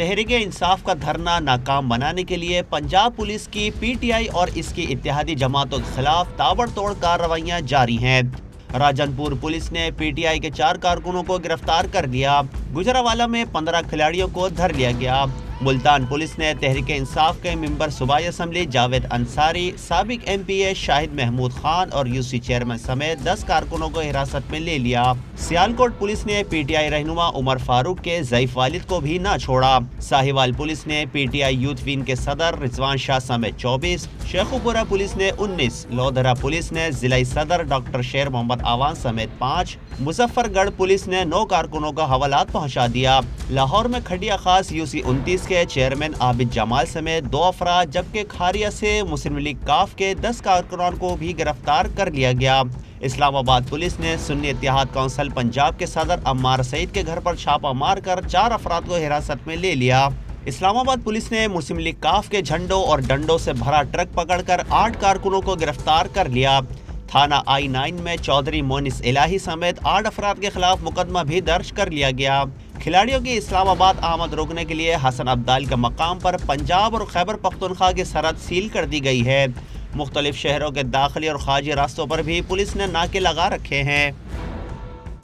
تحریک انصاف کا دھرنا ناکام بنانے کے لیے پنجاب پولیس کی پی ٹی آئی اور اس کی اتحادی جماعتوں کے خلاف تابڑ توڑ کارروائیاں جاری ہیں۔ راجن پور پولیس نے پی ٹی آئی کے 4 کارکنوں کو گرفتار کر لیا۔ گجرانوالہ میں 15 کھلاڑیوں کو دھر لیا گیا۔ ملتان پولیس نے تحریک انصاف کے ممبر صوبائی اسمبلی جاوید انصاری، سابق ایم پی اے شاہد محمود خان اور یو سی چیئرمین سمیت 10 کارکنوں کو حراست میں لے لیا۔ سیالکوٹ پولیس نے پی ٹی آئی رہنما عمر فاروق کے ضعیف والد کو بھی نہ چھوڑا۔ ساہیوال پولیس نے P T I youth wing کے صدر رضوان شاہ سمیت 24، شیخوپورہ پولیس نے 19، لودھرا پولیس نے ضلعی صدر ڈاکٹر شیر محمد آوان سمیت 5، مظفر گڑھ پولیس نے 9 کارکنوں کا حوالات پہنچا دیا۔ لاہور میں کھڈیا خاص یو سی 29 کے چیئرمین عابد جمال سمیت 2 افراد، جبکہ کھاریا سے مسلم لیگ کاف کے 10 کارکنان کو بھی گرفتار کر لیا گیا۔ اسلام آباد پولیس نے سنی اتحاد کونسل پنجاب کے صدر عمار سعید کے گھر پر چھاپہ مار کر 4 افراد کو حراست میں لے لیا۔ اسلام آباد پولیس نے مسلم لیگ کاف کے جھنڈوں اور ڈنڈوں سے بھرا ٹرک پکڑ کر 8 کارکنوں کو گرفتار کر لیا۔ تھانہ آئی 9 میں چودھری مونس الہی سمیت 8 افراد کے خلاف مقدمہ بھی درج کر لیا گیا۔ کھلاڑیوں کی اسلام آباد آمد روکنے کے لیے حسن عبدال کے مقام پر پنجاب اور خیبر پختونخوا کی سرحد سیل کر دی گئی ہے۔ مختلف شہروں کے داخلی اور خارجی راستوں پر بھی پولیس نے ناکے لگا رکھے ہیں۔